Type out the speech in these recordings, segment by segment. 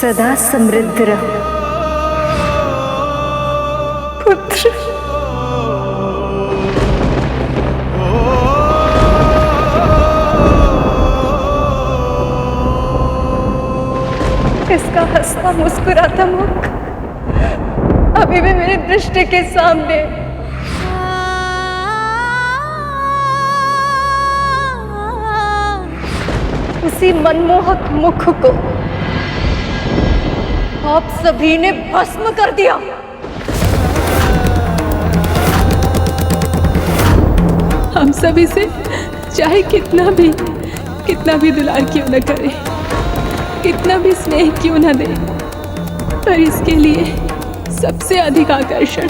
सदा समृद्ध रहो पुत्र। इसका हंसता मुस्कुराता मुख अभी भी मेरी दृष्टि के सामने। उसी मनमोहक मुख को आप सभी ने भस्म कर दिया। हम सभी से चाहे कितना भी दुलार क्यों न करे, कितना भी स्नेह क्यों न दे, पर इसके लिए सबसे अधिक आकर्षण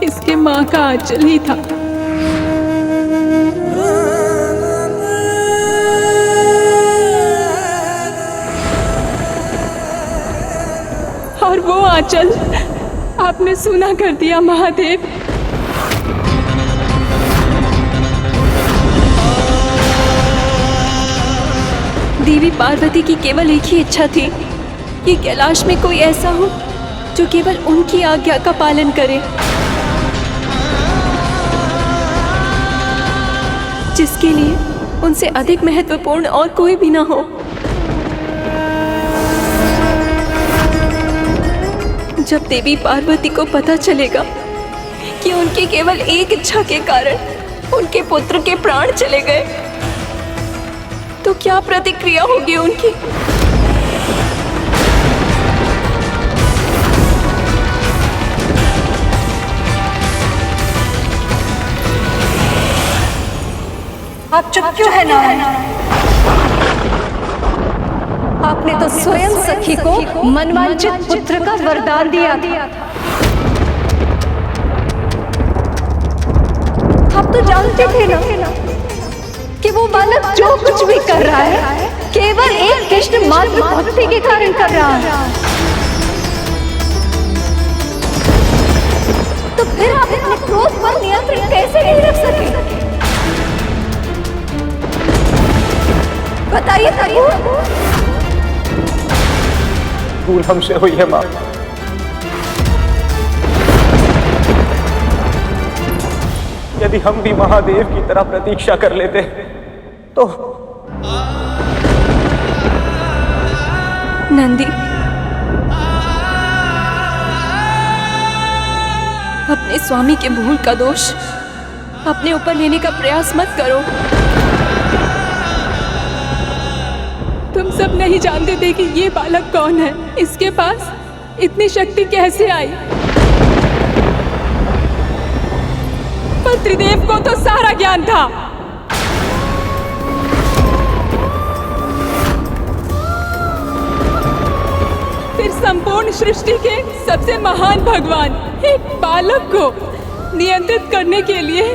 इसके माँ का आंचल ही था। और वो आंचल आपने सूना कर दिया महादेव। देवी पार्वती की केवल एक ही इच्छा थी कि कैलाश में कोई ऐसा हो जो केवल उनकी आज्ञा का पालन करे, जिसके लिए उनसे अधिक महत्वपूर्ण और कोई भी ना हो। जब देवी पार्वती को पता चलेगा कि उनकी केवल एक इच्छा के कारण उनके पुत्र के प्राण चले गए, तो क्या प्रतिक्रिया होगी उनकी? आप चुप क्यों है नारायण? आपने तो स्वयं सखी को मनवांचित पुत्र का वरदान दिया था। आप तो जानते थे ना कि वो बालक जो कुछ भी कर रहा है केवल एक कृष्ण मात्र भक्ति के कारण कर रहा है। तो फिर आप अपने क्रोध पर नियंत्रण कैसे नहीं रख सके? बताइए ठाकुर। भूल हमसे हुई है माँ। यदि हम भी महादेव की तरह प्रतीक्षा कर लेते तो। नंदी, अपने स्वामी के भूल का दोष अपने ऊपर लेने का प्रयास मत करो। तुम सब नहीं जानते थे कि ये बालक कौन है, इसके पास इतनी शक्ति कैसे आई। पर त्रिदेव को तो सारा ज्ञान था। फिर संपूर्ण सृष्टि के सबसे महान भगवान एक बालक को नियंत्रित करने के लिए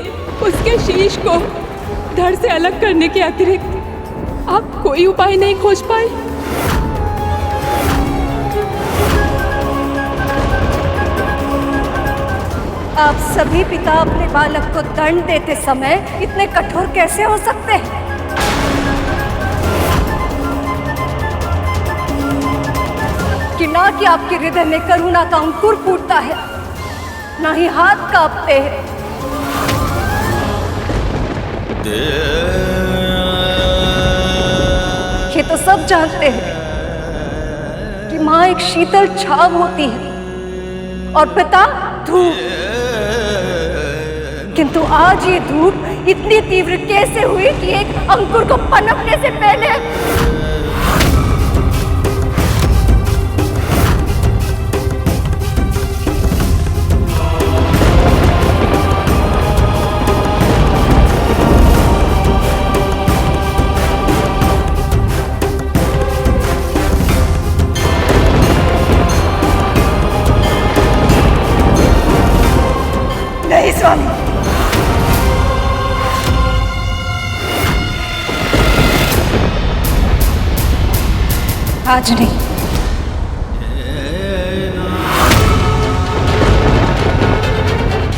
उसके शीश को धड़ से अलग करने के अतिरिक्त आप कोई उपाय नहीं खोज पाए। आप सभी पिता अपने बालक को दंड देते समय इतने कठोर कैसे हो सकते हैं? कि ना कि आपके हृदय में करुणा का अंकुर फूटता है, ना ही हाथ कांपते हैं। ये तो सब जानते हैं कि माँ एक शीतल छाव होती है और पिता धूप। किंतु आज ये धूप इतनी तीव्र कैसे हुई कि एक अंकुर को पनपने से पहले नहीं स्वामी। आज नहीं।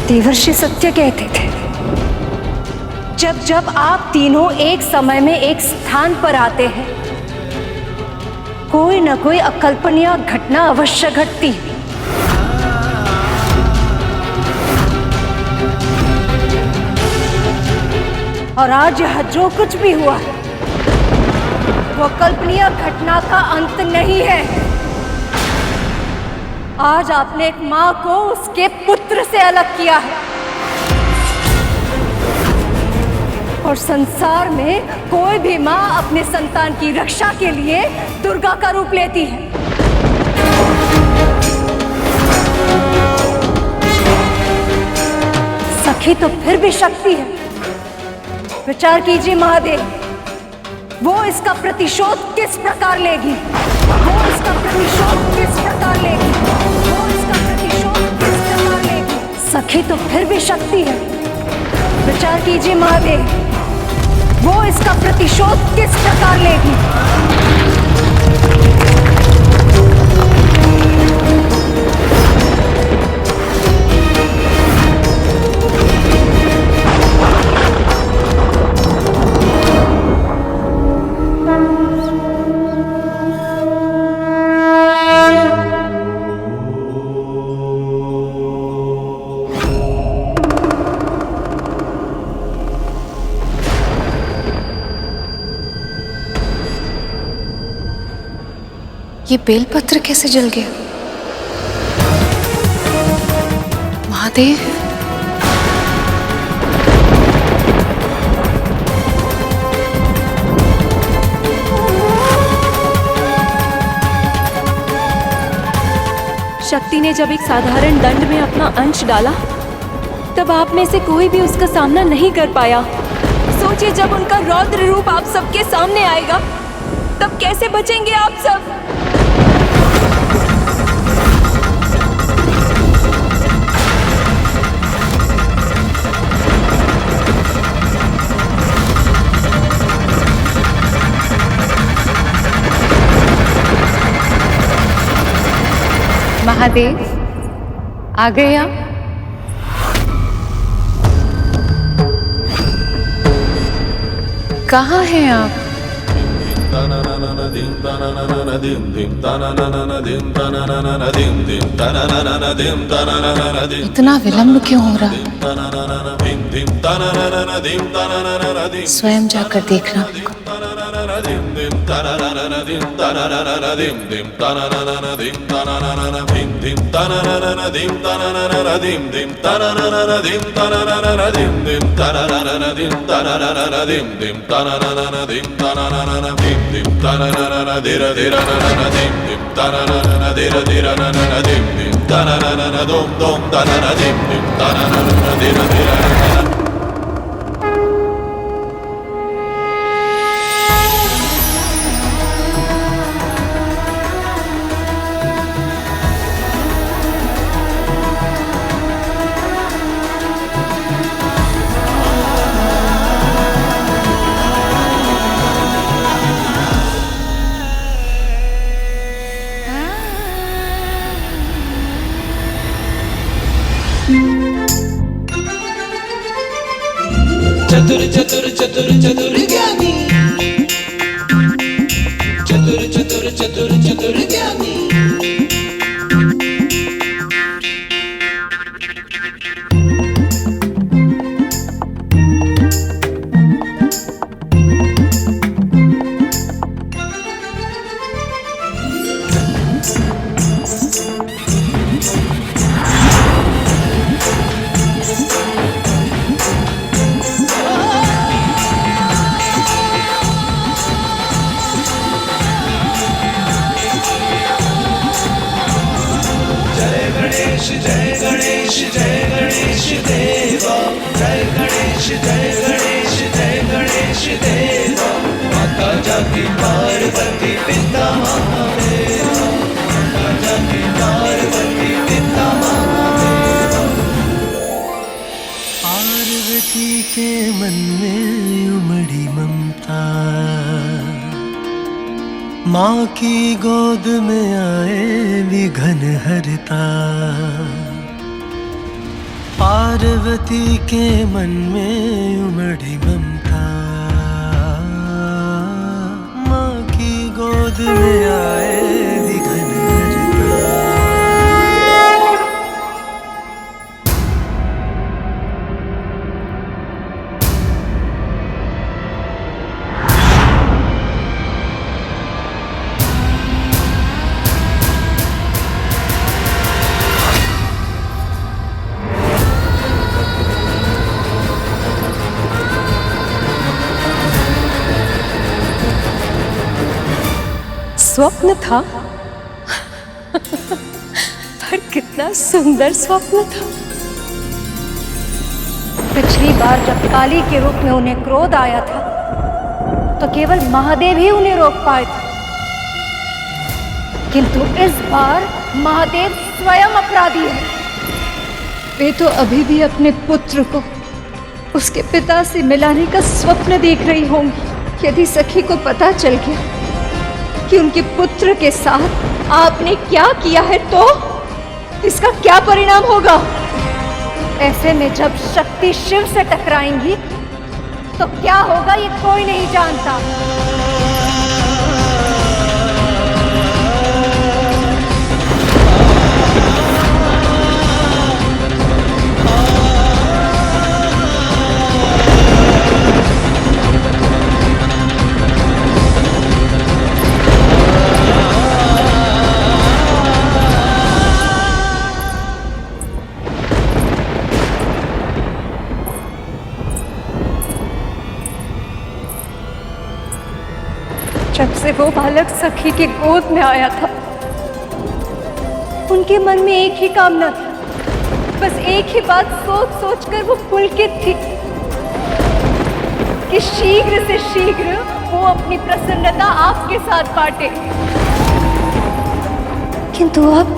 देवर्षि सत्य कहते थे, जब जब आप तीनों एक समय में एक स्थान पर आते हैं कोई ना कोई अकल्पनीय घटना अवश्य घटती है। और आज यह जो कुछ भी हुआ है वो कल्पनीय घटना का अंत नहीं है। आज आपने एक मां को उसके पुत्र से अलग किया है और संसार में कोई भी मां अपने संतान की रक्षा के लिए दुर्गा का रूप लेती है। सखी तो फिर भी शक्ति है। विचार कीजिए महादेव, वो इसका प्रतिशोध किस प्रकार लेगी? वो इसका प्रतिशोध किस प्रकार लेगी? वो इसका प्रतिशोध किस प्रकार लेगी? सखी तो फिर भी शक्ति है। विचार कीजिए महादेव, वो इसका प्रतिशोध किस प्रकार लेगी? ये बेलपत्र कैसे जल गया? महादेव, शक्ति ने जब एक साधारण दंड में अपना अंश डाला तब आप में से कोई भी उसका सामना नहीं कर पाया। सोचिए, जब उनका रौद्र रूप आप सबके सामने आएगा तब कैसे बचेंगे आप सब? महादेव, आ गए आप? कहाँ हैं आप? इतना विलंब क्यों हो रहा? स्वयं जाकर देखना। चतुर चतुर चतुर चतुर ज्ञानी, चतुर चतुर चतुर चतुर ज्ञानी। जय गणेश देवा, जय गणेश जय गणेश देवा। माता जाकी पार्वती पिता महादेवा, माता जाकी पार्वती पिता महादेवा। पार्वती के मन में उमड़ी ममता, माँ की गोद में आए विघन हरता। पार्वती के मन में उमड़ी ममता, माँ की गोद में आए स्वप्न था। पर कितना सुंदर स्वप्न था। पिछली बार जब काली के रूप में उन्हें क्रोध आया था तो केवल महादेव ही उन्हें रोक पाए थे, किंतु इस बार महादेव स्वयं अपराधी है। वे तो अभी भी अपने पुत्र को उसके पिता से मिलाने का स्वप्न देख रही होंगी। यदि सखी को पता चल गया कि उनके पुत्र के साथ आपने क्या किया है तो इसका क्या परिणाम होगा? ऐसे में जब शक्ति शिव से टकराएंगी तो क्या होगा ये कोई नहीं जानता। जब से वो बालक सखी के गोद में आया था उनके मन में एक ही कामना थी, बस एक ही बात सोच सोच कर वो पुलकित थी कि शीघ्र से शीघ्र वो अपनी प्रसन्नता आपके साथ बांटे। किंतु अब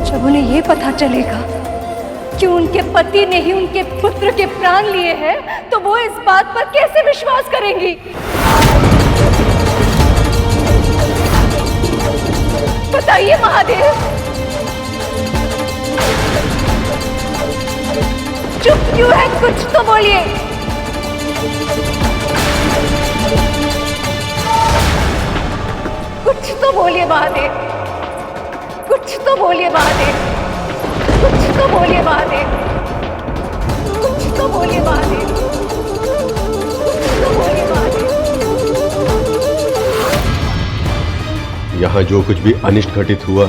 जब उन्हें ये पता चलेगा कि उनके पति ने ही उनके पुत्र के प्राण लिए हैं तो वो इस बात पर कैसे विश्वास करेंगी? बताइए महादेव, चुप क्यों है? कुछ तो बोलिए। कुछ तो बोलिए महादेव, कुछ तो बोलिए महादेव, कुछ तो बोलिए महादेव, कुछ तो बोलिए महादेव, कुछ तो बोलिए महादेव। यहाँ जो कुछ भी अनिष्ट घटित हुआ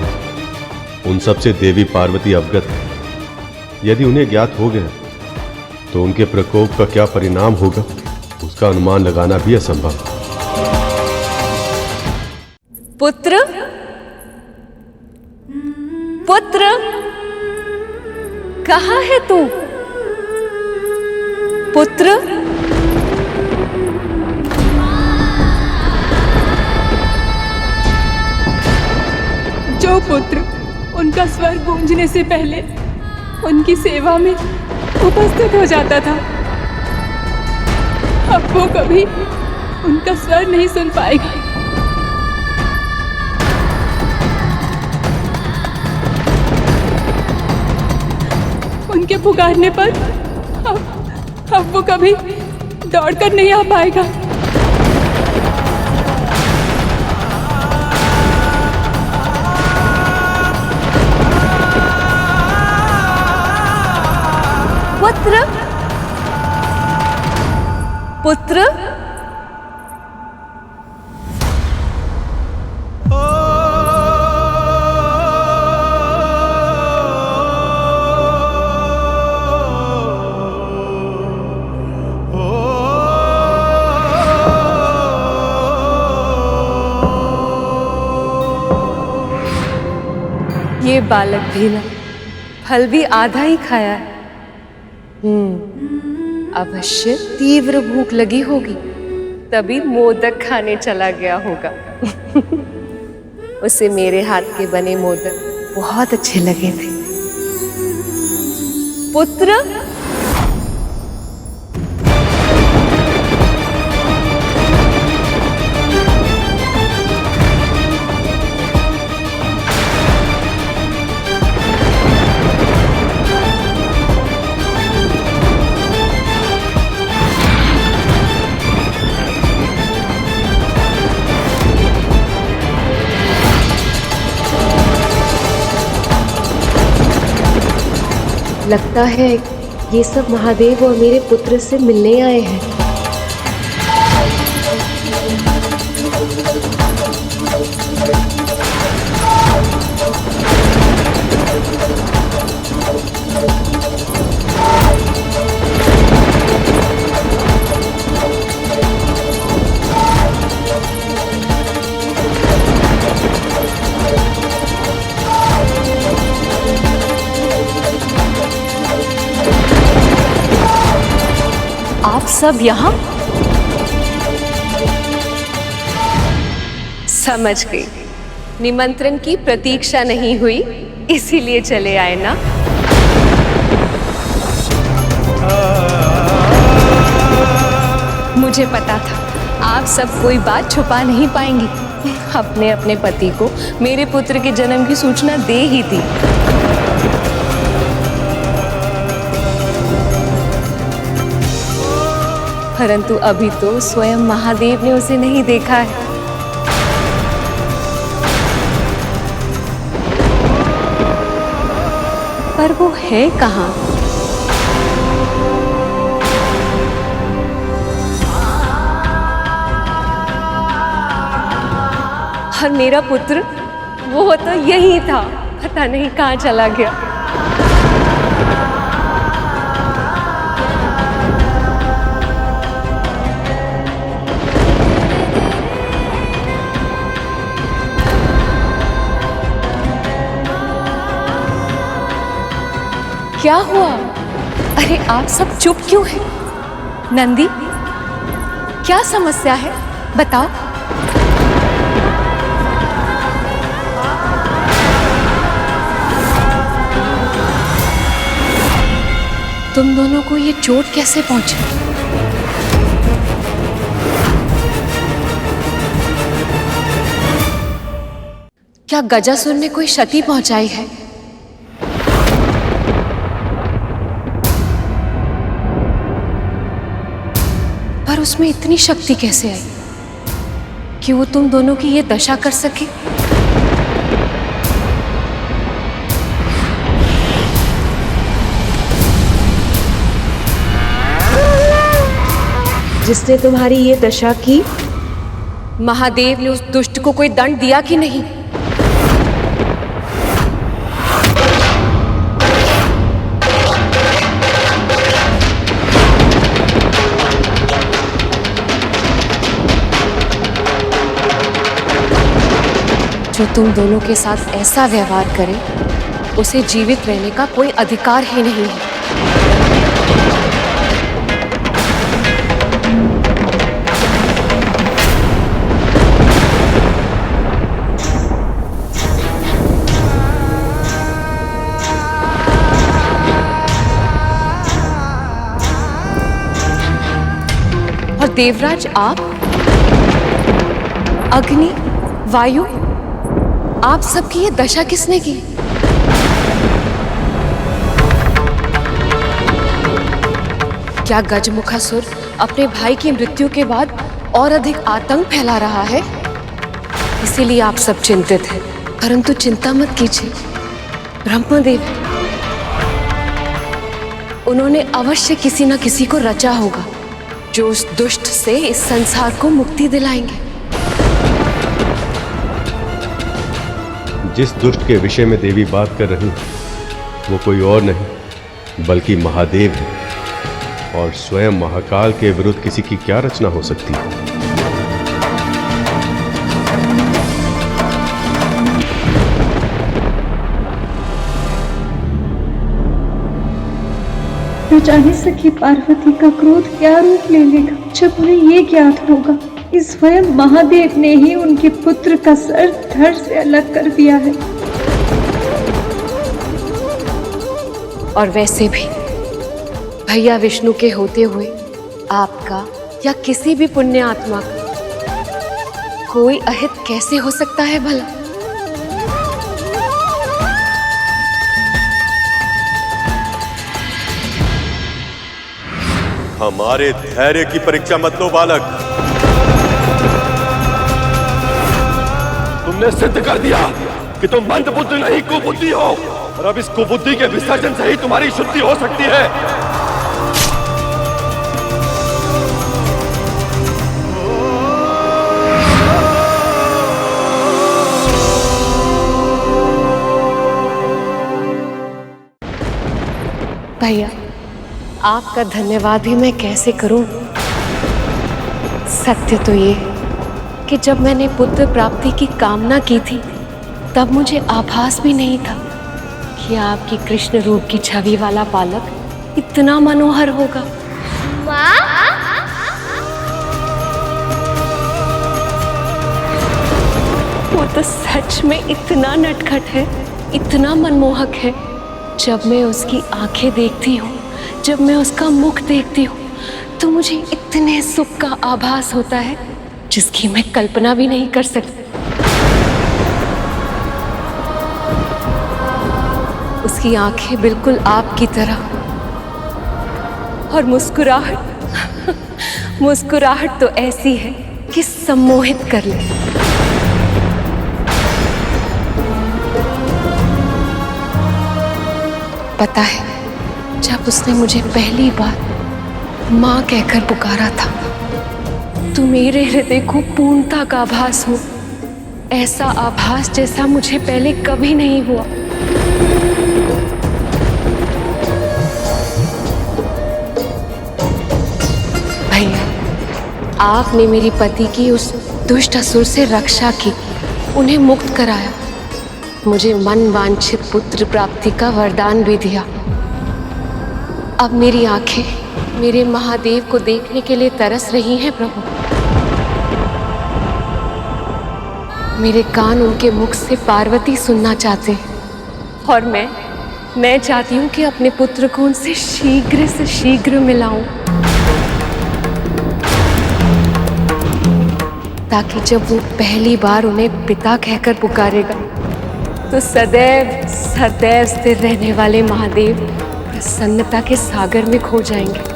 उन सब से देवी पार्वती अवगत है। यदि उन्हें ज्ञात हो गया तो उनके प्रकोप का क्या परिणाम होगा उसका अनुमान लगाना भी असंभव। पुत्र, पुत्र, कहाँ है तू? पुत्र, जो पुत्र उनका स्वर गूंजने से पहले उनकी सेवा में उपस्थित हो जाता था, अब वो कभी उनका स्वर नहीं सुन पाएगा। उनके पुकारने पर अब वो कभी दौड़कर नहीं आ पाएगा। पुत्र, पुत्र, ये बालक भी ना फल भी आधा ही खाया है। अवश्य तीव्र भूख लगी होगी तभी मोदक खाने चला गया होगा। उसे मेरे हाथ के बने मोदक बहुत अच्छे लगे थे। पुत्र, लगता है ये सब महादेव और मेरे पुत्र से मिलने आए हैं। सब यहाँ? समझ गई, निमंत्रण की प्रतीक्षा नहीं हुई इसीलिए चले आए ना? मुझे पता था आप सब कोई बात छुपा नहीं पाएंगी। अपने अपने पति को मेरे पुत्र के जन्म की सूचना दे ही दी। परंतु अभी तो स्वयं महादेव ने उसे नहीं देखा है। पर वो है कहाँ? और मेरा पुत्र वो तो यही था, पता नहीं कहाँ चला गया। क्या हुआ? अरे आप सब चुप क्यों हैं? नंदी, क्या समस्या है? बताओ। तुम दोनों को ये चोट कैसे पहुंची? क्या गजासुर ने कोई क्षति पहुंचाई है? पर उसमें इतनी शक्ति कैसे आई कि वो तुम दोनों की ये दशा कर सके? जिसने तुम्हारी ये दशा की, महादेव ने उस दुष्ट को कोई दंड दिया कि नहीं? जो तुम दोनों के साथ ऐसा व्यवहार करे, उसे जीवित रहने का कोई अधिकार ही नहीं है। और देवराज आप, अग्नि, वायु, आप सबकी ये दशा किसने की? क्या गजमुखासुर अपने भाई की मृत्यु के बाद और अधिक आतंक फैला रहा है? इसीलिए आप सब चिंतित हैं। परंतु चिंता मत कीजिए, ब्रह्मदेव, उन्होंने अवश्य किसी न किसी को रचा होगा जो उस दुष्ट से इस संसार को मुक्ति दिलाएंगे। जिस दुष्ट के विषय में देवी बात कर रही वो कोई और नहीं बल्कि महादेव है, और स्वयं महाकाल के विरुद्ध किसी की क्या रचना हो सकती है? न जाने सखी पार्वती का क्रोध क्या रूप ले लेगा जब उन्हें ये ज्ञात होगा कि स्वयं महादेव ने ही उनके पुत्र का सर धड़ से अलग कर दिया है। और वैसे भी भैया विष्णु के होते हुए आपका या किसी भी पुण्य आत्मा का कोई अहित कैसे हो सकता है भला? हमारे धैर्य की परीक्षा मत लो बालक। तुमने सिद्ध कर दिया कि तुम मंदबुद्धि नहीं कुबुद्धि हो, और अब इस कुबुद्धि के विसर्जन से ही तुम्हारी शुद्धि हो सकती है। भैया, आपका धन्यवाद भी मैं कैसे करूं? सत्य तो ये कि जब मैंने पुत्र प्राप्ति की कामना की थी तब मुझे आभास भी नहीं था कि आपकी कृष्ण रूप की छवि वाला बालक इतना मनोहर होगा। माँ, वो तो सच में इतना नटखट है, इतना मनमोहक है। जब मैं उसकी आंखें देखती हूँ, जब मैं उसका मुख देखती हूँ, तो मुझे इतने सुख का आभास होता है जिसकी मैं कल्पना भी नहीं कर सकती। उसकी आंखें बिल्कुल आपकी तरह, और मुस्कुराहट मुस्कुराहट तो ऐसी है कि सम्मोहित कर ले। पता है, जब उसने मुझे पहली बार माँ कहकर पुकारा था तो मेरे हृदय को पूर्णता का आभास हो, ऐसा आभास जैसा मुझे पहले कभी नहीं हुआ। भैया, आपने मेरे पति की उस दुष्ट असुर से रक्षा की, उन्हें मुक्त कराया, मुझे मन वांछित पुत्र प्राप्ति का वरदान भी दिया। अब मेरी आंखें मेरे महादेव को देखने के लिए तरस रही हैं प्रभु। मेरे कान उनके मुख से पार्वती सुनना चाहते हैं, और मैं चाहती हूँ कि अपने पुत्र को उनसे शीघ्र से शीघ्र मिलाऊं, ताकि जब वो पहली बार उन्हें पिता कहकर पुकारेगा तो सदैव सदैव स्थिर रहने वाले महादेव प्रसन्नता के सागर में खो जाएंगे।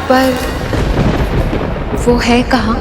पर वो है कहाँ?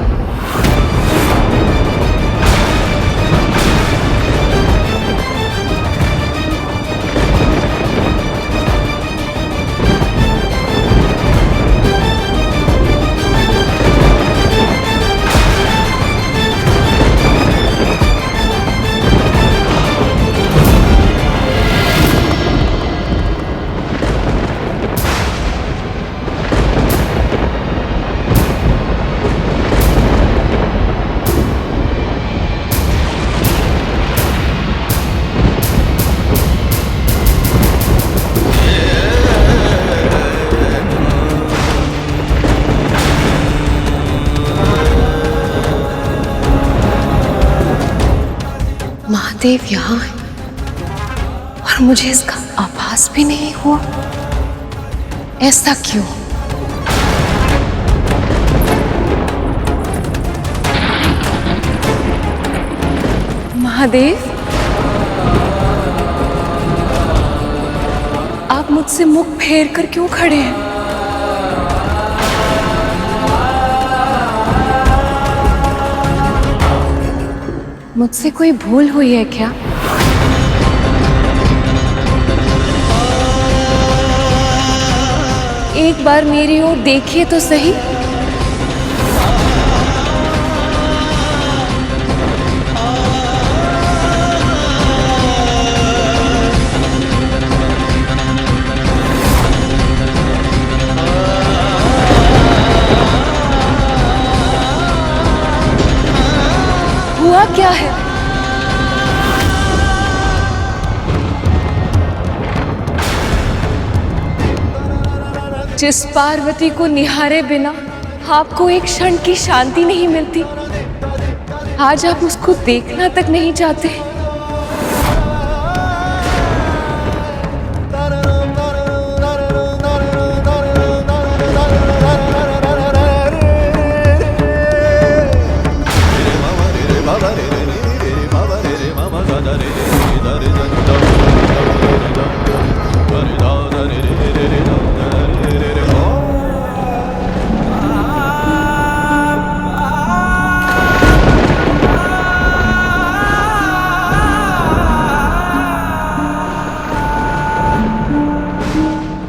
महादेव यहाँ है और मुझे इसका आभास भी नहीं हुआ। ऐसा क्यों? महादेव, आप मुझसे मुख फेर कर क्यों खड़े हैं? मुझसे कोई भूल हुई है क्या? एक बार मेरी ओर देखिए तो सही। हुआ क्या है? जिस पार्वती को निहारे बिना आपको एक क्षण की शांति नहीं मिलती, आज आप उसको देखना तक नहीं चाहते।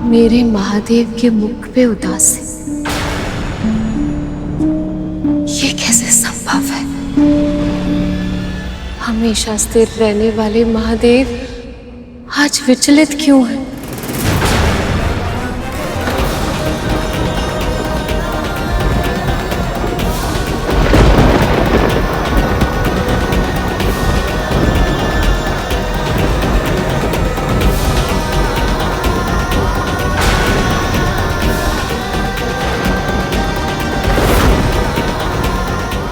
मेरे महादेव के मुख पे उदासी, ये कैसे संभव है? हमेशा स्थिर रहने वाले महादेव आज विचलित क्यों हैं?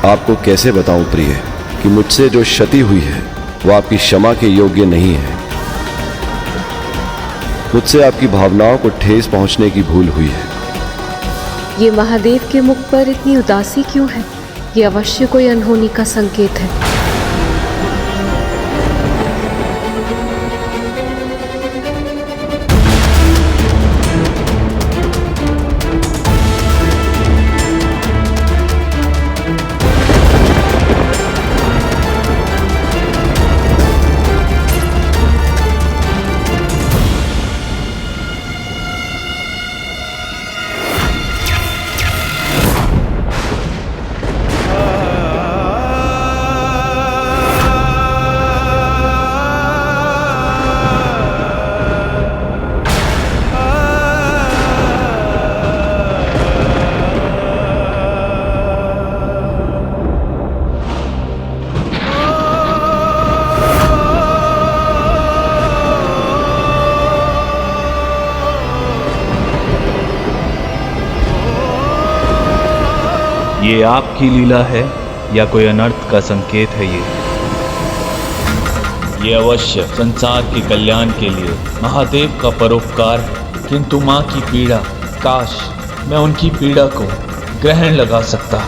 आपको कैसे बताऊं प्रिय कि मुझसे जो क्षति हुई है वो आपकी क्षमा के योग्य नहीं है। मुझसे आपकी भावनाओं को ठेस पहुंचने की भूल हुई है। ये महादेव के मुख पर इतनी उदासी क्यों है? ये अवश्य कोई अनहोनी का संकेत है। ये आपकी लीला है या कोई अनर्थ का संकेत है? ये अवश्य संसार के कल्याण के लिए महादेव का परोपकार है। किंतु माँ की पीड़ा, काश मैं उनकी पीड़ा को ग्रहण लगा सकता।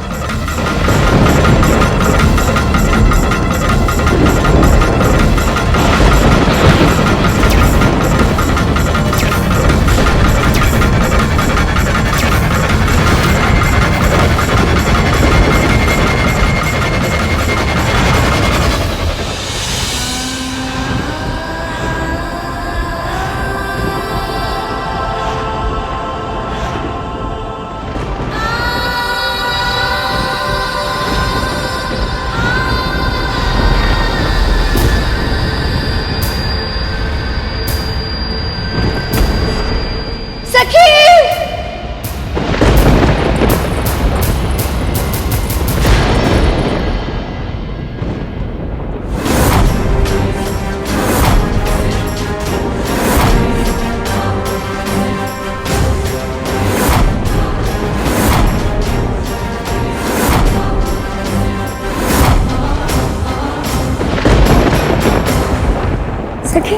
सखी,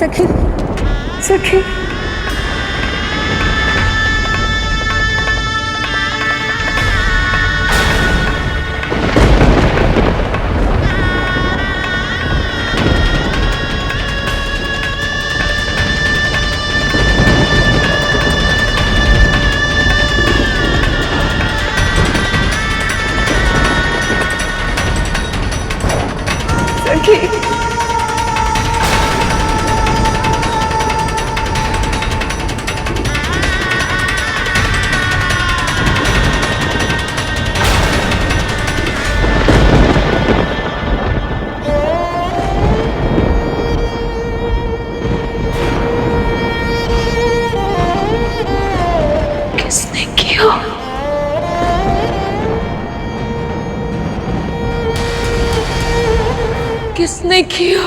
सखी, सखी। सखी। किसने किया?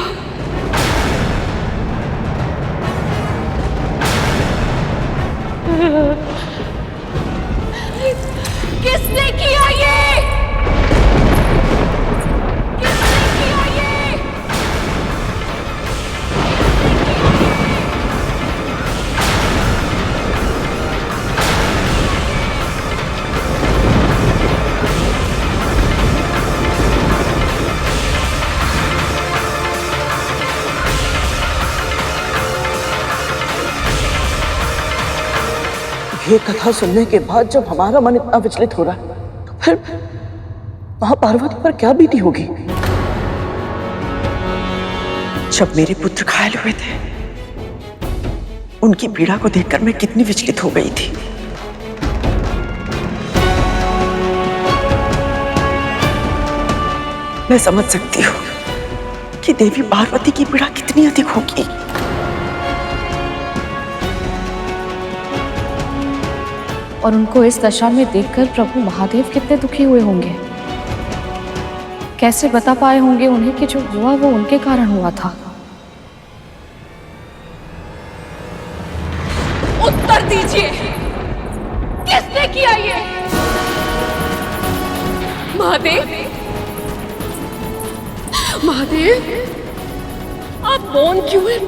किसने किया ये? किसने किया ये? ये कथा सुनने के बाद जब हमारा मन इतना विचलित हो रहा है तो फिर मां पार्वती पर क्या बीती होगी? जब मेरे पुत्र घायल हुए थे उनकी पीड़ा को देखकर मैं कितनी विचलित हो गई थी। मैं समझ सकती हूँ कि देवी पार्वती की पीड़ा कितनी अधिक होगी। और उनको इस दशा में देखकर प्रभु महादेव कितने दुखी हुए होंगे। कैसे बता पाए होंगे उन्हें कि जो हुआ वो उनके कारण हुआ था। उत्तर दीजिए, किसने किया ये? महादेव, महादेव, आप मौन क्यों हैं?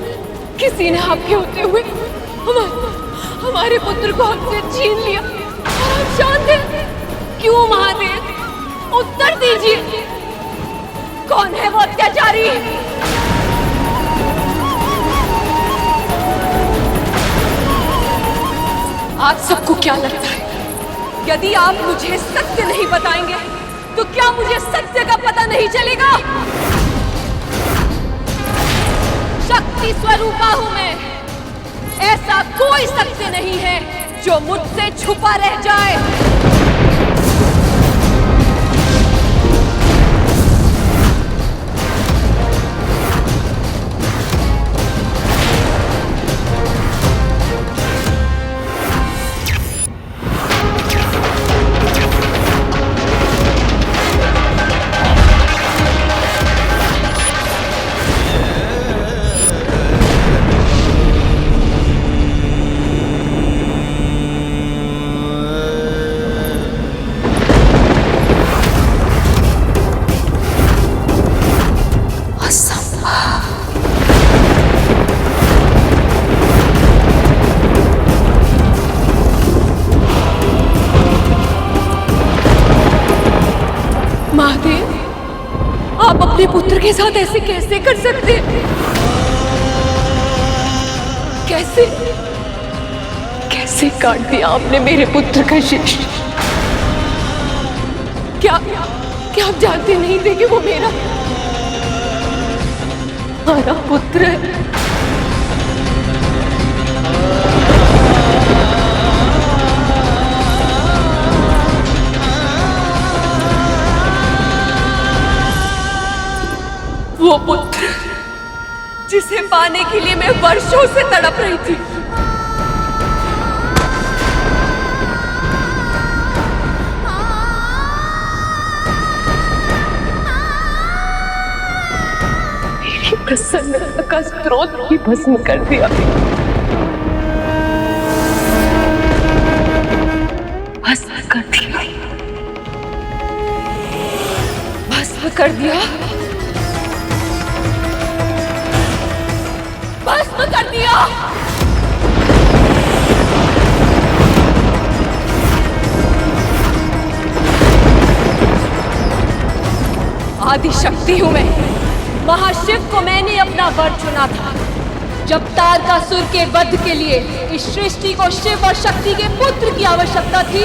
किसी ने आपके होते हुए हमारे पुत्र को हमसे छीन लिया और आप शांत हैं। क्यों महादेव? उत्तर दीजिए, कौन है वो अत्याचारी? आप सबको क्या लगता है, यदि आप मुझे सत्य नहीं बताएंगे तो क्या मुझे सत्य का पता नहीं चलेगा? शक्ति स्वरूपा हूं मैं, ऐसा कोई सत्य नहीं है जो मुझसे छुपा रह जाए। महादेव, आप अपने पुत्र के साथ ऐसे कैसे कर सकते हैं? कैसे कैसे काट दिया आपने मेरे पुत्र का शीश? क्या आप जानते नहीं थे कि वो मेरा पुत्र है? वो पुत्र जिसे पाने के लिए मैं वर्षों से तड़प रही थी। मेरी प्रसन्नता का स्रोत ही भस्म कर दिया। भस्म कर दिया, भस्म कर दिया, भस्म कर दिया। आदि शक्ति हूं मैं, महाशिव को मैंने अपना वर चुना था। जब तारकासुर के वध के लिए इस सृष्टि को शिव और शक्ति के पुत्र की आवश्यकता थी,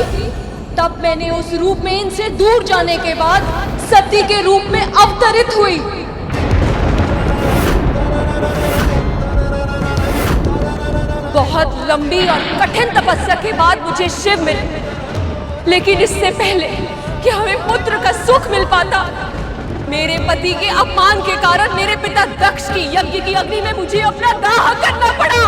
तब मैंने उस रूप में इनसे दूर जाने के बाद सती के रूप में अवतरित हुई। बहुत लंबी और कठिन तपस्या के बाद मुझे शिव मिले, लेकिन इससे पहले कि हमें पुत्र का सुख मिल पाता, मेरे पति के अपमान के कारण मेरे पिता दक्ष की यज्ञ की अग्नि में मुझे अपना दाह करना पड़ा।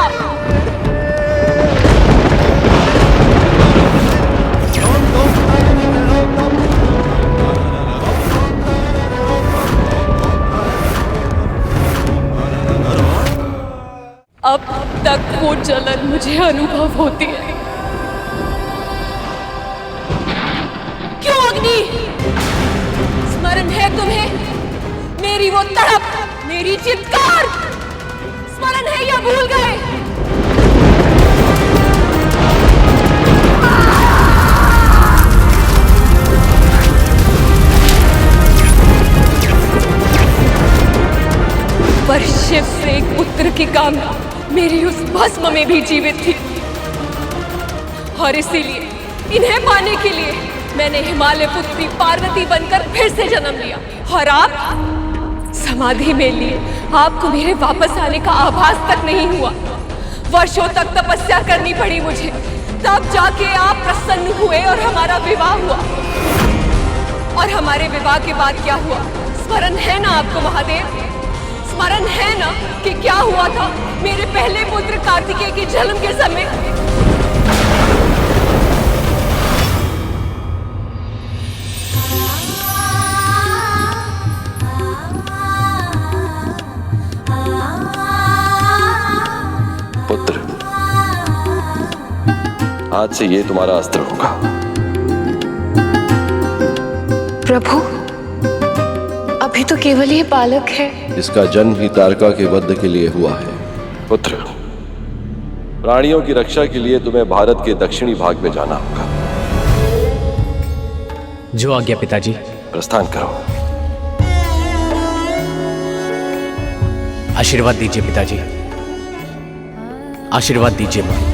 अब तक वो जलन मुझे अनुभव होती है। क्यों अग्नि? स्मरण है तुम्हें मेरी वो तड़प, मेरी चित्कार? स्मरण है या भूल गए? पर शिव से एक पुत्र की कामना मेरी उस भस्म में भी जीवित थी, और इसीलिए इन्हें पाने के लिए मैंने हिमालय पुत्री पार्वती बनकर फिर से जन्म लिया। और आप समाधि में लिए आपको मेरे वापस आने का आभास तक नहीं हुआ। वर्षों तक तपस्या करनी पड़ी मुझे, तब जाके आप प्रसन्न हुए और हमारा विवाह हुआ। और हमारे विवाह के बाद क्या हुआ, स्मरण है ना आपको महादेव? स्मरण है ना कि क्या हुआ था मेरे पहले पुत्र कार्तिकेय के जन्म के समय? पुत्र, आज से ये तुम्हारा अस्त्र होगा। प्रभु, अभी तो केवल ये बालक है। इसका जन्म ही तारका के वध के लिए हुआ है। पुत्र, प्राणियों की रक्षा के लिए तुम्हें भारत के दक्षिणी भाग में जाना होगा। जो आज्ञा पिताजी। प्रस्थान करो। आशीर्वाद दीजिए पिताजी, आशीर्वाद दीजिए मां।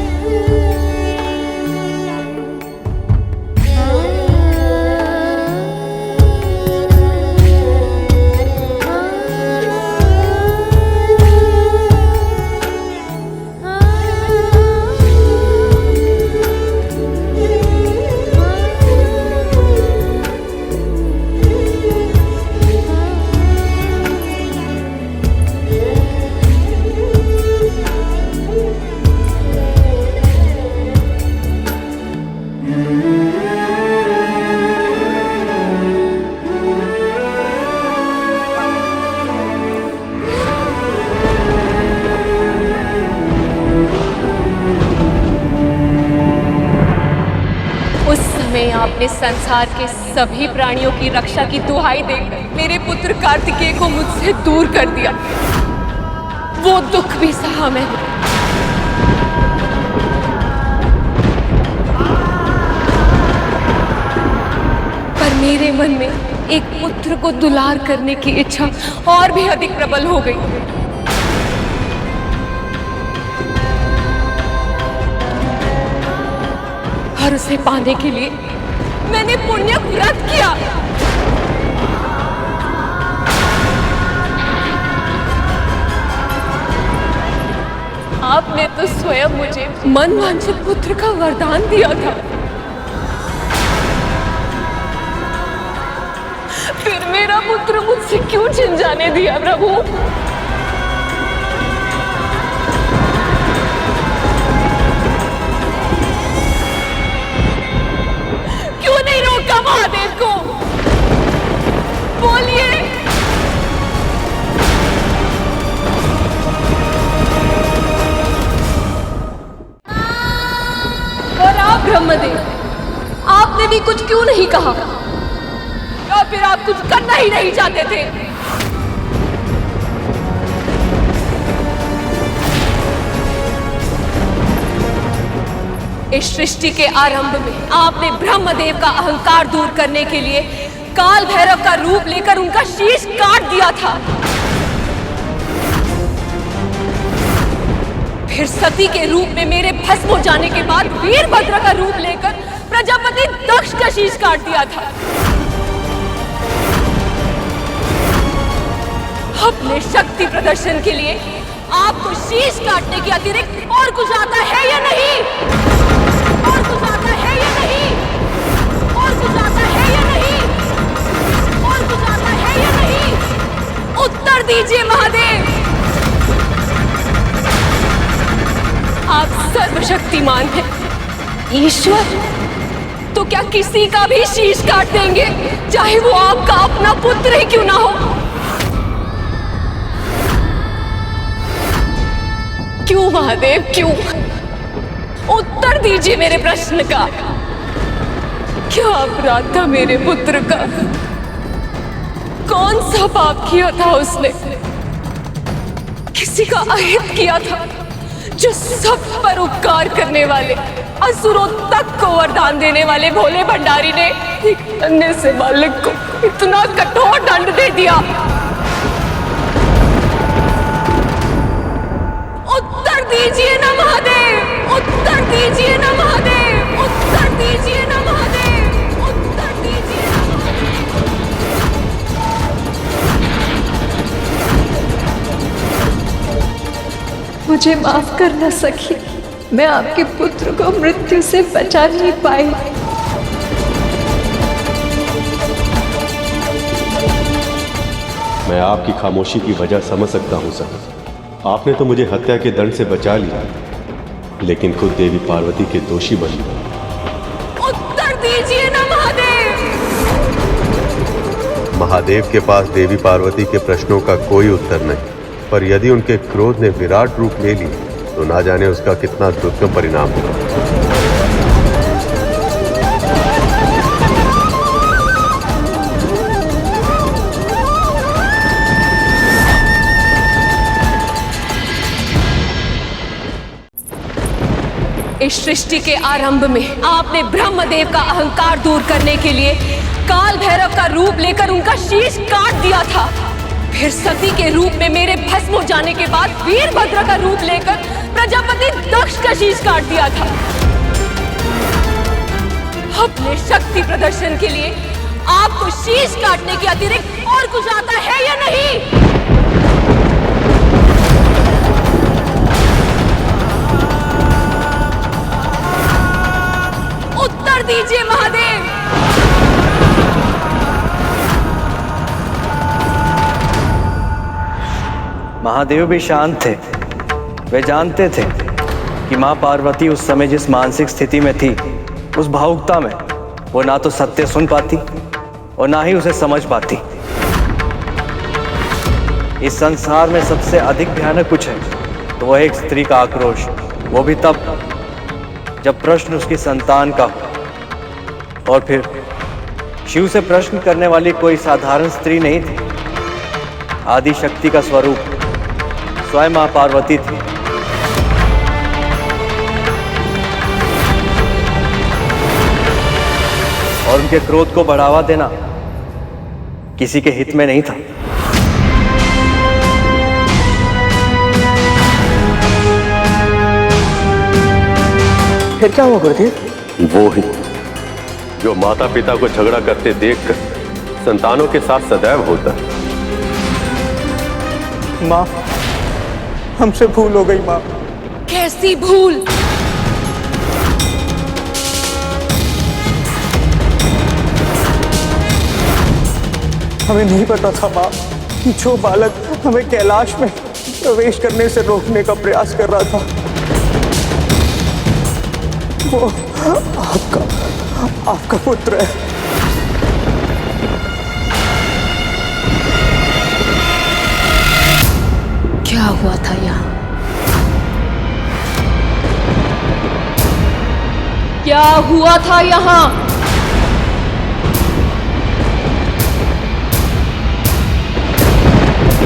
आपने संसार के सभी प्राणियों की रक्षा की दुहाई देकर मेरे पुत्र कार्तिकेय को मुझसे दूर कर दिया। वो दुख भी सहा मैंने, पर मेरे मन में एक पुत्र को दुलार करने की इच्छा और भी अधिक प्रबल हो गई। और उसे पाने के लिए मैंने पुण्य व्रत किया। आपने तो स्वयं मुझे मनवांछित पुत्र का वरदान दिया था, फिर मेरा पुत्र मुझसे क्यों छिन जाने दिया प्रभु? क्यों नहीं रोका महादेव को? बोलिए। और आप ब्रह्मदेव, आपने भी कुछ क्यों नहीं कहा? या फिर आप कुछ करना ही नहीं चाहते थे? इस सृष्टि के आरंभ में आपने ब्रह्मदेव का अहंकार दूर करने के लिए काल भैरव का रूप लेकर उनका शीश काट दिया था। फिर सती के रूप में मेरे भस्म हो जाने के बाद वीरभद्र का रूप लेकर प्रजापति दक्ष का शीश काट दिया था। अपने शक्ति प्रदर्शन के लिए आपको शीश काटने के अतिरिक्त और कुछ आता है या नहीं? और कुछ आता है या नहीं? और कुछ आता है या नहीं? और कुछ आता है या नहीं? उत्तर दीजिए महादेव। आप सर्वशक्तिमान हैं, ईश्वर, तो क्या किसी का भी शीश काट देंगे, चाहे वो आपका अपना पुत्र ही क्यों ना हो? क्यों महादेव, क्यों? उत्तर दीजिए मेरे प्रश्न का। क्या अपराध था मेरे पुत्र का? कौन सा पाप किया था उसने? किसी का अहित किया था जो सब पर उपकार करने वाले असुरों तक को वरदान देने वाले भोले भंडारी ने एक अन्य से बालक को इतना कठोर दंड दे दिया? उत्तर दीजिए ना महादेव, उत्तर दीजिए ना महादेव, उत्तर दीजिए ना महादेव, उत्तर दीजिए ना महादेव। मुझे माफ करना सखी, मैं आपके पुत्र को मृत्यु से बचा नहीं पाई। मैं आपकी खामोशी की वजह समझ सकता हूं सर। आपने तो मुझे हत्या के दंड से बचा लिया, लेकिन खुद देवी पार्वती के दोषी बन गए। उत्तर दीजिए ना महादेव। महादेव के पास देवी पार्वती के प्रश्नों का कोई उत्तर नहीं, पर यदि उनके क्रोध ने विराट रूप ले लिया तो ना जाने उसका कितना दुर्गम परिणाम होगा। इस सृष्टि के आरंभ में आपने ब्रह्मदेव का अहंकार दूर करने के लिए काल भैरव का रूप लेकर उनका शीश काट दिया था। फिर सती के रूप में मेरे भस्म हो जाने के बाद वीरभद्र का रूप लेकर प्रजापति दक्ष का शीश काट दिया था। अपने शक्ति प्रदर्शन के लिए आपको शीश काटने के अतिरिक्त और कुछ आता है या नहीं? उत्तर दीजिए महादेव। महादेव भी शांत थे। वे जानते थे कि मां पार्वती उस समय जिस मानसिक स्थिति में थी, उस भावुकता में वो ना तो सत्य सुन पाती और ना ही उसे समझ पाती। इस संसार में सबसे अधिक भयानक कुछ है तो वह एक स्त्री का आक्रोश, वो भी तब जब प्रश्न उसकी संतान का हो। और फिर शिव से प्रश्न करने वाली कोई साधारण स्त्री नहीं थी। आदि शक्ति का स्वरूप स्वयं मां पार्वती थी। और उनके क्रोध को बढ़ावा देना किसी के हित में नहीं था। फिर क्या हुआ गुरुदेव? वो ही जो माता पिता को झगड़ा करते देखकर संतानों के साथ सदैव होता है। माँ, हमसे भूल हो गई माँ। कैसी भूल? हमें नहीं पता था माँ कि जो बालक हमें कैलाश में प्रवेश करने से रोकने का प्रयास कर रहा था वो आपका पुत्र है। क्या हुआ था यहाँ? क्या हुआ था यहाँ?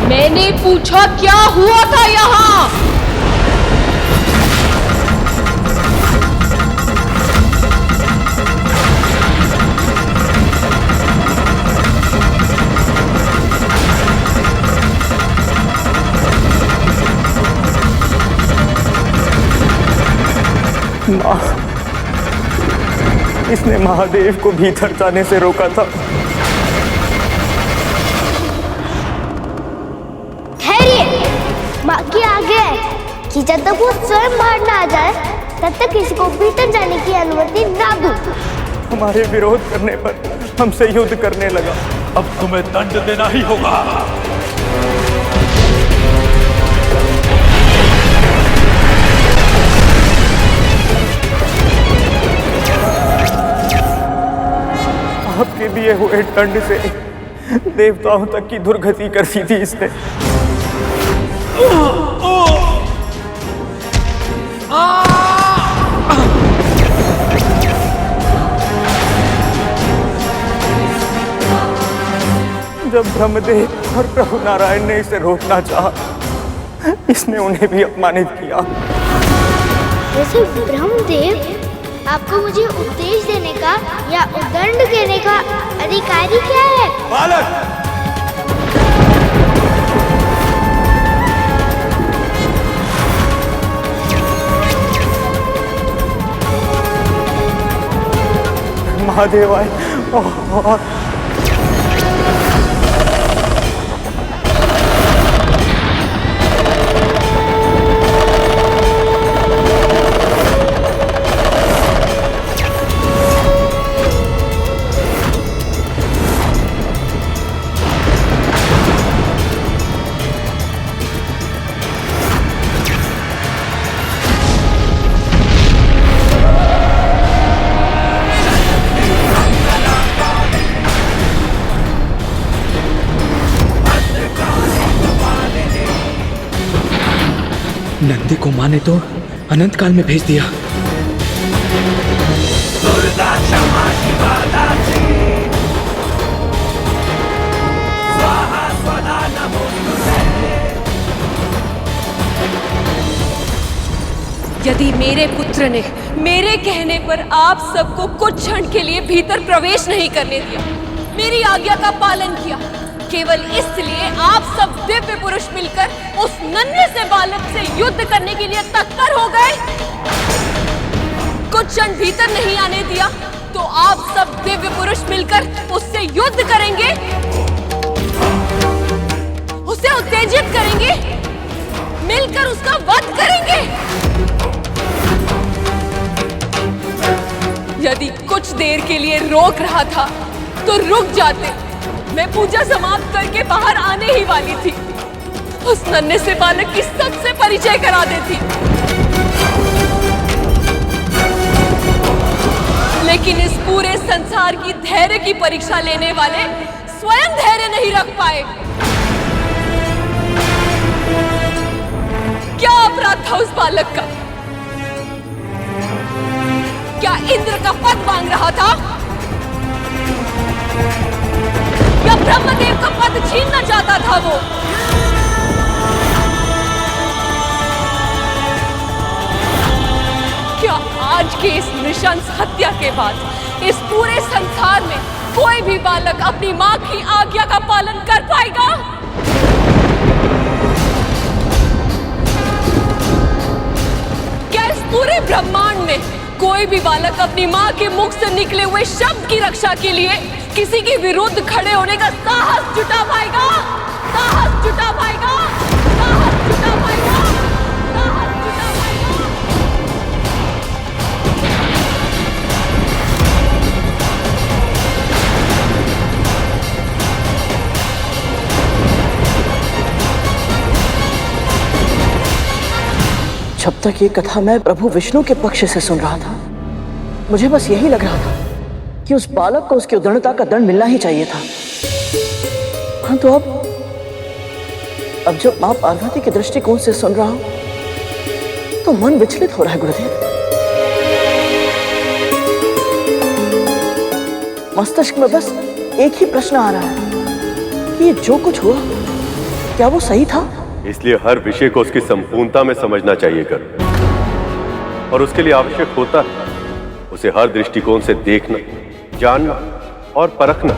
मैंने पूछा क्या हुआ था यहाँ? माँ, इसने महादेव को भीतर जाने से रोका था। माँ के आगे कि जब तक वो स्वयं बाहर ना आ जाए तब तक किसी को भीतर जाने की अनुमति ना दो। हमारे विरोध करने पर हमसे युद्ध करने लगा। अब तुम्हें दंड देना ही होगा। आपके दिए हुए दंड से देवताओं तक की दुर्गति कर दी थी इसने। जब ब्रह्मदेव और प्रभु नारायण ने इसे रोकना चाहा, इसने उन्हें भी अपमानित किया। वैसे ब्रह्मदेव आपको मुझे उपदेश देने का या दंड देने का अधिकारी क्या है? बालक, महादेव आए। नंदी को माँ ने तो अनंत काल में भेज दिया। यदि मेरे पुत्र ने मेरे कहने पर आप सबको कुछ क्षण के लिए भीतर प्रवेश नहीं करने दिया, मेरी आज्ञा का पालन किया, केवल इसलिए आप सब दिव्य पुरुष मिलकर उस नन्हे से बालक से युद्ध करने के लिए तत्पर हो गए, कुछ क्षण भीतर नहीं आने दिया तो आप सब दिव्य पुरुष मिलकर उससे युद्ध करेंगे, उसे उत्तेजित करेंगे, मिलकर उसका वध करेंगे। यदि कुछ देर के लिए रोक रहा था तो रुक जाते, मैं पूजा समाप्त करके बाहर आने ही वाली थी, उस नन्हे से बालक की सबसे परिचय करा देती। लेकिन इस पूरे संसार की धैर्य की परीक्षा लेने वाले स्वयं धैर्य नहीं रख पाए। क्या अपराध था उस बालक का? क्या इंद्र का पद मांग रहा था या ब्रह्मदेव का पद छीनना चाहता था वो? क्या आज के इस नृशंस हत्या के बाद इस पूरे संसार में कोई भी बालक अपनी मां की आज्ञा का पालन कर पाएगा? क्या इस पूरे ब्रह्मांड में कोई भी बालक अपनी मां के मुख से निकले हुए शब्द की रक्षा के लिए किसी के विरुद्ध खड़े होने का साहस जुटा पाएगा? साहस जुटा पाएगा? साहस जुटा पाएगा? साहस जुटा पाएगा? जब तक ये कथा मैं प्रभु विष्णु के पक्ष से सुन रहा था, मुझे बस यही लग रहा था कि उस बालक को उसकी उद्दंडता का दंड मिलना ही चाहिए था। हाँ, तो अब जब मां पार्वती के दृष्टिकोण से सुन रहा हूं तो मन विचलित हो रहा है गुरुदेव। मस्तिष्क में बस एक ही प्रश्न आ रहा है कि जो कुछ हुआ क्या वो सही था? इसलिए हर विषय को उसकी संपूर्णता में समझना चाहिए कर, और उसके लिए आवश्यक होता है उसे हर दृष्टिकोण से देखना, जानना और परखना।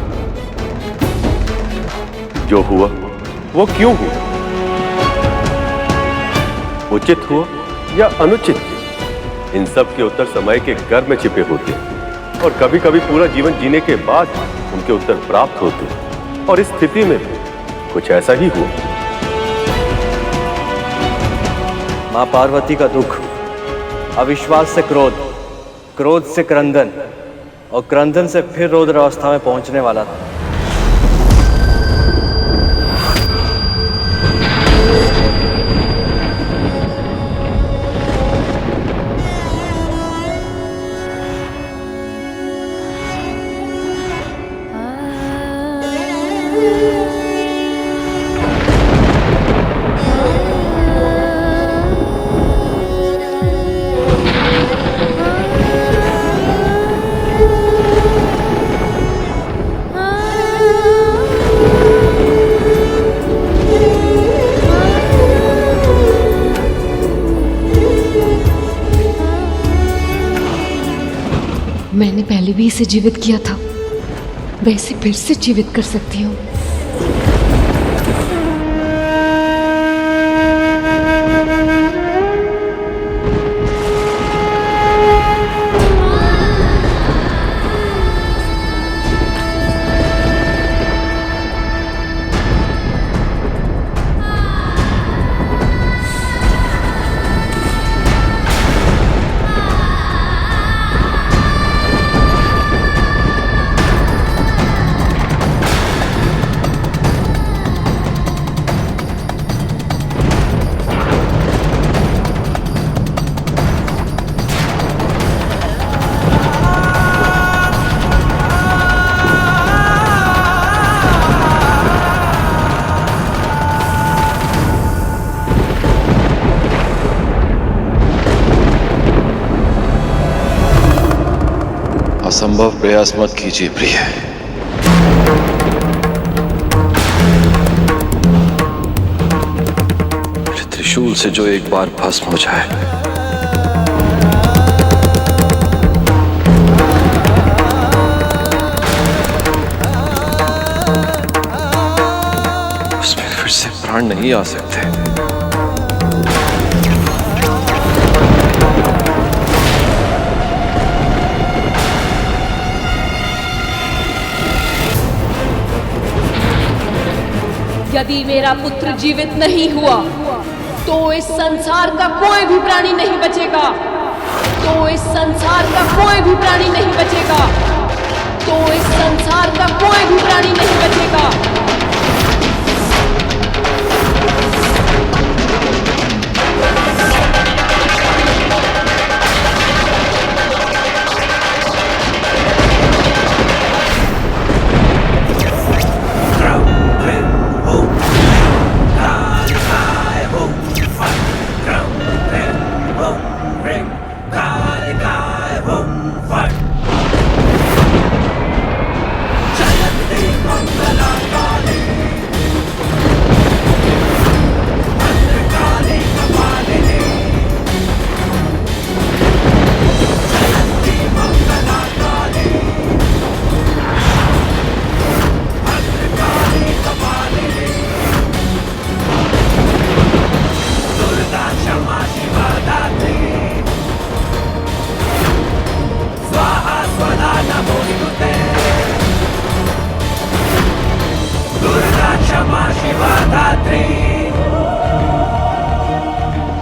जो हुआ वो क्यों हुआ, उचित हुआ या अनुचित, इन सब के उत्तर समय के गर्भ में छिपे होते हैं और कभी कभी पूरा जीवन जीने के बाद उनके उत्तर प्राप्त होते हैं। और इस स्थिति में कुछ ऐसा ही हुआ। मां पार्वती का दुख अविश्वास से क्रोध, क्रोध से क्रंदन और क्रंदन से फिर रौद्र अवस्था में पहुंचने वाला था। मैंने पहले भी इसे जीवित किया था, वैसे फिर से जीवित कर सकती हूँ। असंभव प्रयास मत कीजिए प्रिय। त्रिशूल से जो एक बार भस्म हो जाए नहीं आ सकते। यदि मेरा पुत्र जीवित नहीं हुआ तो इस संसार का कोई भी प्राणी नहीं बचेगा। तो इस संसार का कोई भी प्राणी नहीं बचेगा। तो इस संसार का कोई भी प्राणी नहीं बचेगा।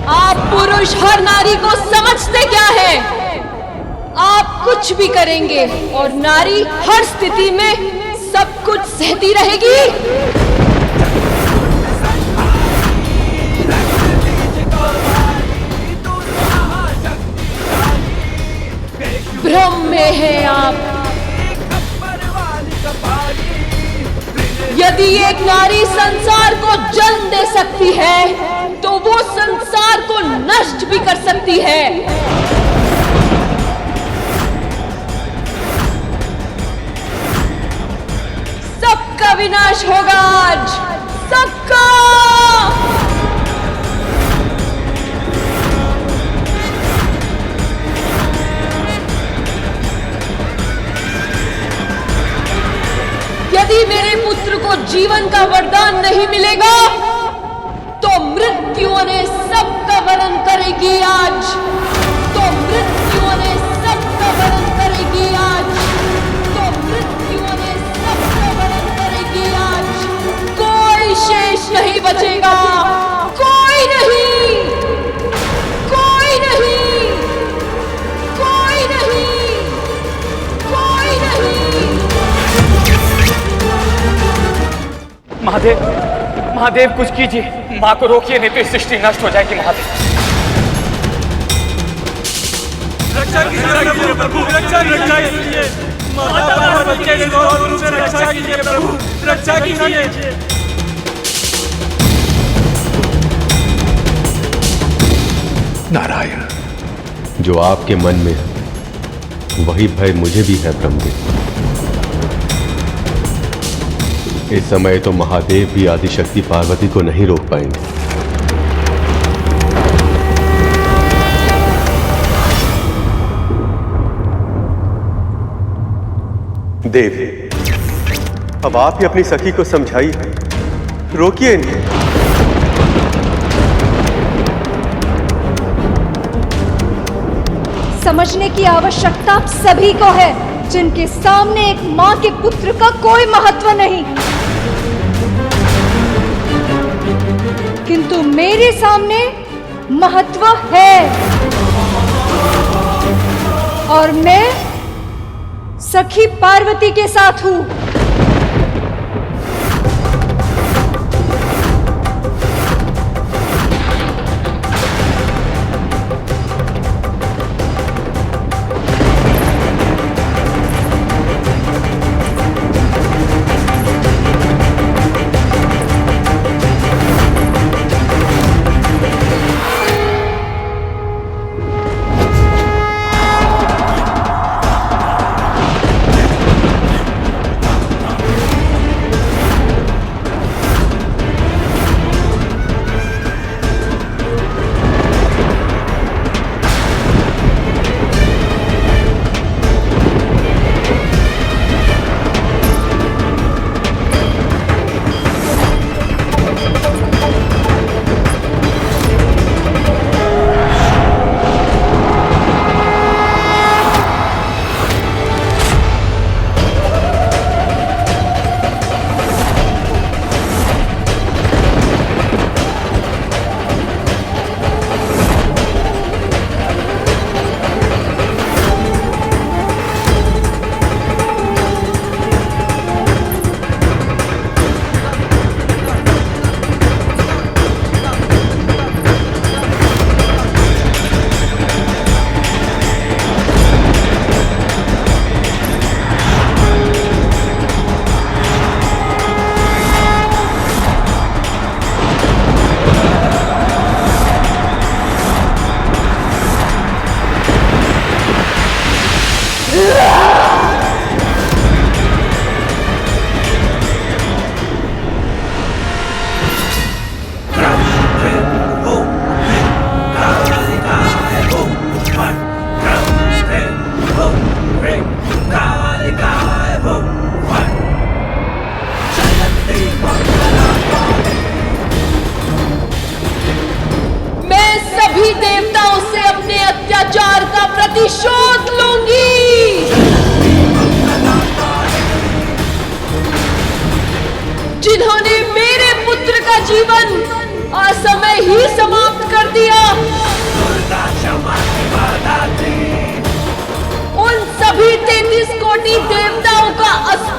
आप पुरुष हर नारी को समझते क्या है? आप कुछ भी करेंगे और नारी हर स्थिति में सब कुछ सहती रहेगी। भ्रम में है आप। यदि एक नारी संसार को जन्म दे सकती है तो वो संसार को नष्ट भी कर सकती है। सबका विनाश होगा आज, सबका। यदि मेरे पुत्र को जीवन का वरदान नहीं मिलेगा तो मृत्यु ने सबका वरण करेगी आज। तो मृत्यु ने सबका वरण करेगी आज। तो मृत्यु ने सबका वरण करेगी आज। कोई शेष नहीं बचेगा। कोई नहीं, कोई नहीं, कोई नहीं, कोई नहीं। महादेव, महादेव कुछ कीजिए। माँ को रोकिए, नहीं तो इस सृष्टि नष्ट हो जाएगी। महादेव रक्षा कीजिए प्रभु, रक्षा कीजिए। माता पार्वती के क्रोध से रक्षा कीजिए प्रभु, रक्षा कीजिए। नारायण, जो आपके मन में है वही भय मुझे भी है ब्रह्मदेव। इस समय तो महादेव भी आदिशक्ति पार्वती को नहीं रोक पाएंगे। देवी, अब आप ही अपनी सखी को समझाइए, रोकिए इन्हें। समझने की आवश्यकता आप सभी को है, जिनके सामने एक माँ के पुत्र का कोई महत्व नहीं, किंतु मेरे सामने महत्व है। और मैं सखी पार्वती के साथ हूं।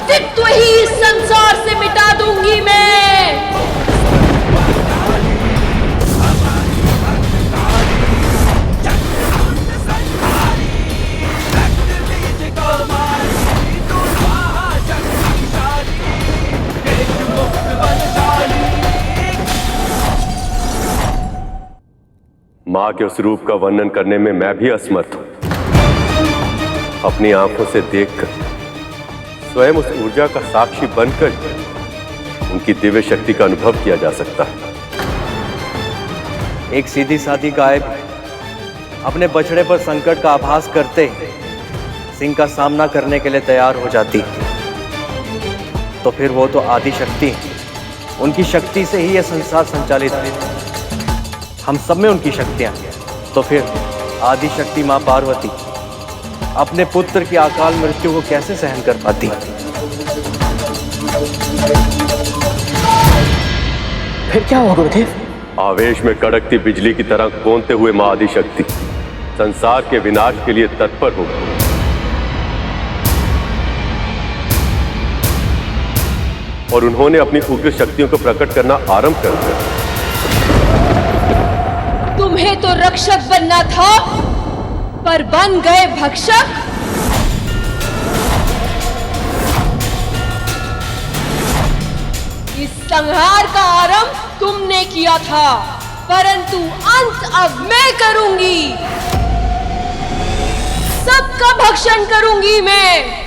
अस्तित्व ही इस संसार से मिटा दूंगी मैं। मां के उस रूप का वर्णन करने में मैं भी असमर्थ हूं। अपनी आंखों से देखकर, स्वयं उस ऊर्जा का साक्षी बनकर उनकी दिव्य शक्ति का अनुभव किया जा सकता है। एक सीधी सादी गाय अपने बछड़े पर संकट का आभास करते सिंह का सामना करने के लिए तैयार हो जाती, तो फिर वो तो आदि शक्ति, उनकी शक्ति से ही यह संसार संचालित है। हम सब में उनकी शक्तियां हैं, तो फिर आदि शक्ति मां पार्वती अपने पुत्र की अकाल मृत्यु को कैसे सहन कर पाती? फिर क्या हुआ गुरुदेव? आवेश में कड़कती बिजली की तरह कौंधते हुए मां आदि शक्ति संसार के विनाश के लिए तत्पर हो गई। और उन्होंने अपनी उग्र शक्तियों को प्रकट करना आरंभ कर दिया। तुम्हें तो रक्षक बनना था, पर बन गए भक्षक। इस संहार का आरंभ तुमने किया था, परंतु अंत अब मैं करूंगी। सबका भक्षण करूंगी मैं।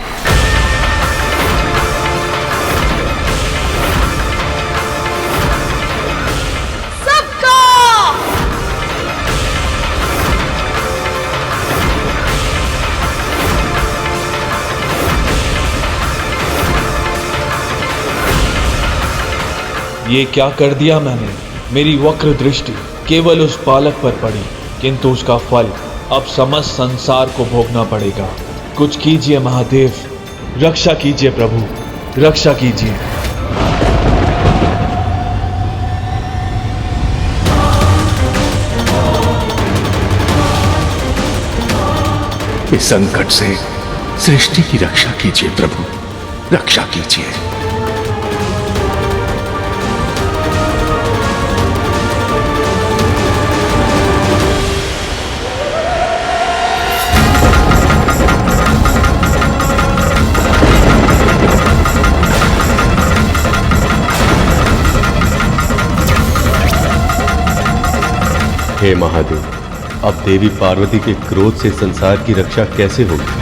ये क्या कर दिया मैंने? मेरी वक्र दृष्टि केवल उस बालक पर पड़ी, किंतु उसका फल अब समस्त संसार को भोगना पड़ेगा। कुछ कीजिए महादेव, रक्षा कीजिए प्रभु, रक्षा कीजिए। इस संकट से सृष्टि की रक्षा कीजिए प्रभु, रक्षा कीजिए। हे महादेव, अब देवी पार्वती के क्रोध से संसार की रक्षा कैसे होगी?